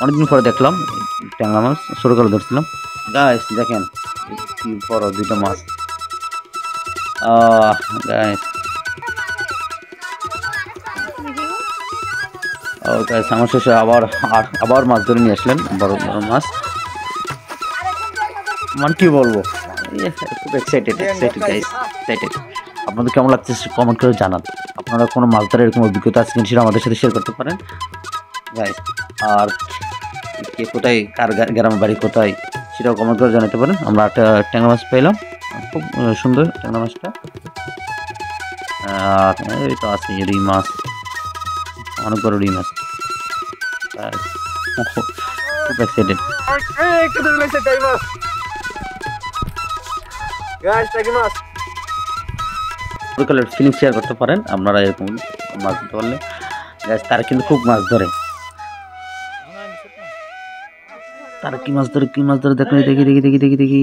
অনেকদিন পরে দেখলাম ট্যাংরা মাছ, ছোটকালে ধরছিলাম। গাইস দেখেন কি বড় দুইটা মাছ। গাইস গাইস আমার শেষে আবার মাছ ধরে নিয়ে আসলেন, বড় বড় মাছ। মানে কি বলবো, খুব এক্সাইটেড গাইস, এক্সাইটেড। আপনাদের কেমন লাগতেছে কমেন্ট করে জানান। আপনারা কোনো মাছ ধরার এরকম অভিজ্ঞতা আছে কিনা সেটা আমাদের সাথে শেয়ার করতে পারেন গাইস। আর কে কোথায়, কার গ্রামের বাড়ি কোথায় সেটাও কমেন্ট করে জানাতে পারেন। আমরা একটা ট্যাংরা মাছ পেলাম, খুব সুন্দর ট্যাংরা মাছটা। আর এই তো আছে রুই মাছ, অনেক বড় রুই মাছ। খুব এক্সাইটেড। ফিলিং শেয়ার করতে পারেন আপনারা এরকম মাছ ধরতে পারলে। তারা কিন্তু খুব মাছ ধরে, তারা কি মাছ ধরে দেখি দেখি দেখি দেখি দেখি দেখি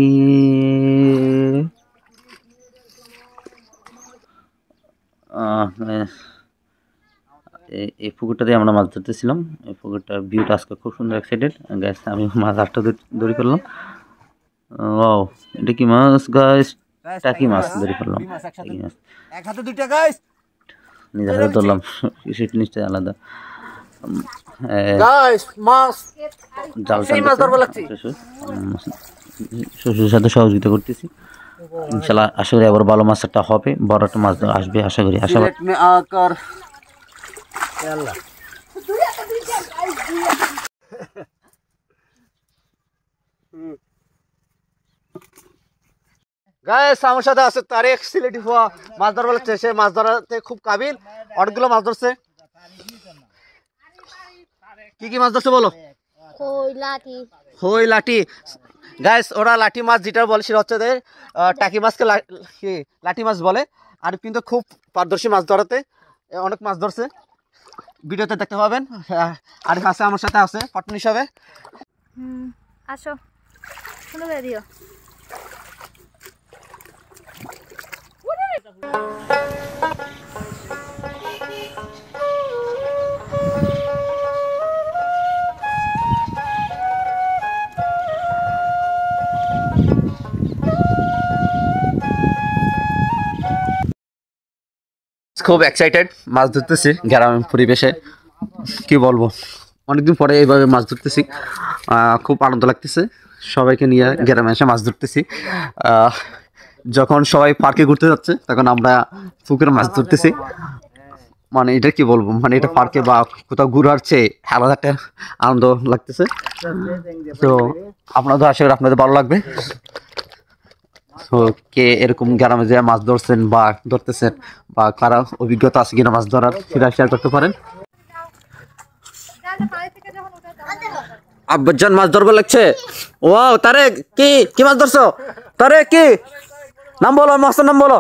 এই পুকুরটাতে আমরা মাছ ধরতেছিলাম। এই পুকুরটার ভিউটা আজকে খুব সুন্দর, এক্সাইটেড গাইস। আমি মাছ আটটা ধরে করলাম। ওয়াও, এটা কি মাছ গাইস? টাকি মাছ ধরে করলাম, টাকি মাছ এক হাতে দুইটা গাইস, নিজের হাতে ধরলাম, সেই জিনিসটা আলাদা গাইস। মাছ জাল শ্বশুরের সাথে সহযোগিতা করতেছি। ইনশাআল্লাহ আশা করি আবার ভালো মাছ একটা হবে, বড় একটা মাছ আসবে আশা করি। গাইস আমার সাথে আছে তারেক, সিলেটি ফুয়া, মাছ ধরবার লাগছে। সে মাছ ধরাতে খুব কাবিল, অনেকগুলো মাছ ধরছে। কি কি মাছ ধরছে বলো? খই লাঠি গাইস, ওরা লাঠি মাছ যেটা বলে সেটা হচ্ছে টাকি মাছকে লাঠি মাছ বলে। আর কিন্তু খুব পারদর্শী মাছ ধরাতে, অনেক মাছ ধরছে, ভিডিওতে দেখতে পাবেন। আর আছে আমার সাথে আছে পার্টনার হিসাবে। আসো শুনে দিও। খুব এক্সাইটেড মাছ ধরতেছি গ্রামের পরিবেশে, কি বলবো, অনেকদিন পরে এইভাবে মাছ ধরতেছি। খুব আনন্দ লাগতেছে, সবাইকে নিয়ে গ্রামে এসে মাছ ধরতেছি। যখন সবাই পার্কে ঘুরতে যাচ্ছে তখন আমরা পুকুরে মাছ ধরতেছি। মানে এটা কি বলবো, মানে এটা পার্কে বা কোথাও ঘুরার চেয়ে আলাদা একটা আনন্দ লাগতেছে। তো আপনাদের আশা করি আপনাদের ভালো লাগবে। তো কে এরকম গ্রামে যে মাছ ধরছেন বা ধরতেছেন, বা কারা অভিজ্ঞতা আছে কিনা মাছ ধরার, সেটা শেয়ার করতে পারেন। আব্বাজান মাছ ধরবে লাগছে। ওয়াও, তারে কি কি মাছ ধরছো? তারে কি নাম বলো, মাছের নাম বলো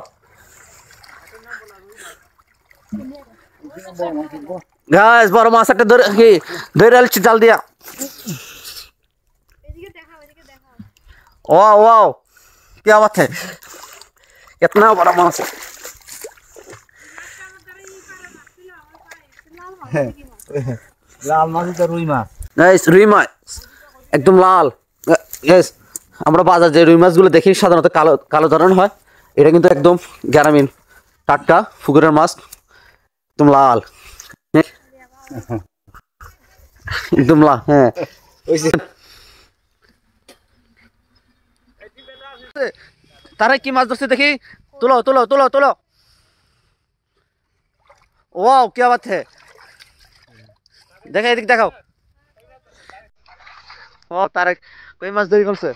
গাইস। বড় মাছ একটা ধরে কি ধরে আলছি জাল দিয়া। वाह वाह, क्या बात है, कितना बड़ा माछ है। লাল মাছ, এটা রুই মাছ গাইস, রুই মাছ একদম লাল গাইস। আমরা বাজার যে রুই মাছগুলো দেখি সাধারণত কালো কালো ধরনের হয়, এটা কিন্তু একদম গ্রামীণ টাটকা পুকুরের মাছ, একদম লাল, একদম লাল। হ্যাঁ তারা কি মাছ ধরছে দেখি, তুলো তুলো তুলো তুলো। ওয়াও, क्या बात है, দেখা এদিক দেখাও। ও তারা কই মাছ ধরি করছে।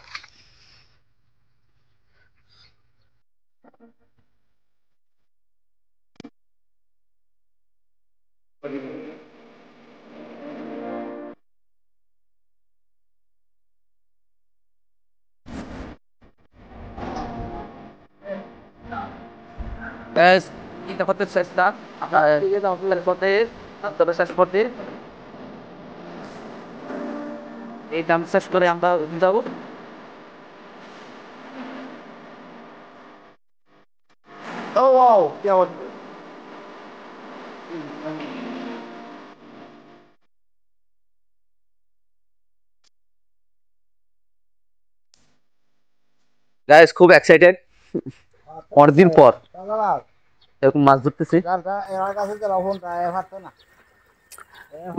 Guys, kita konten sesta. Konten, terus seperti এই দাম শেষ করে আমরা যাবো। ও ওয়াও, क्या बात है। গাইস খুব এক্সাইটেড, অনেকদিন পর এরকম মাছ ধরতেছি।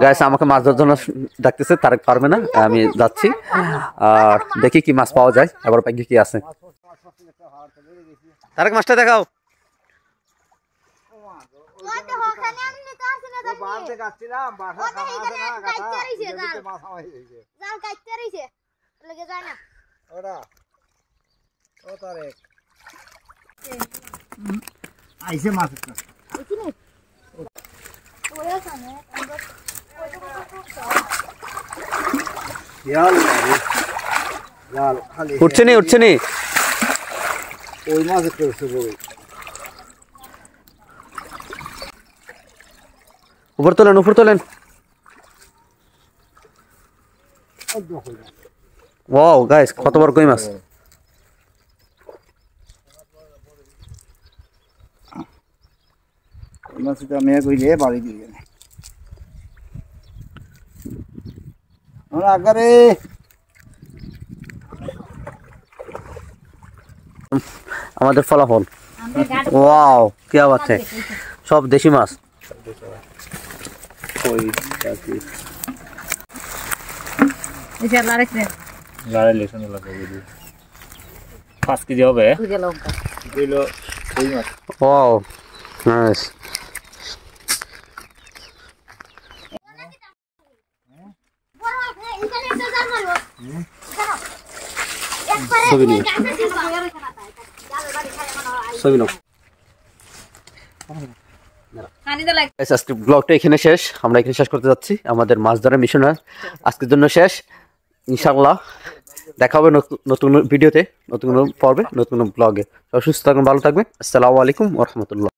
গাইস আমাকে মাছ ধরার জন্য ডাকতেছে, তারেক পারবে না, আমি যাচ্ছি। আর দেখি কি মাছ পাওয়া যায়, আবার পাইকি কি আছে। তারেক মাছটা দেখাও। আইছে মাছ উঠছে নি উঠছে নি, ওই মাছ একটু উঠছে উপর তোলেন উপর তোলেন। ওয়াও গাইস কত বড় কই মাছ। মাছটা মেয়ে কইলে বাড়ি দিয়ে আগারে আমাদের ফলাফল, ওয়াও কি বাত है, সব দেশি মাছ। পাঁচ কেজি হবে। Wow nice. ছবি নিও, ছবি নাও। Guys, আজকে ব্লগটা এখানে শেষ, আমরা এখানে শেষ করতে যাচ্ছি। আমাদের মাছ ধরার মিশন আজকের জন্য শেষ। ইনশাআল্লাহ দেখা হবে নতুন ভিডিওতে, নতুন পর্বে, নতুন ব্লগে। সুস্থ থাকবেন, ভালো থাকবেন। আসসালামু আলাইকুম ওয়া রাহমাতুল্লাহ।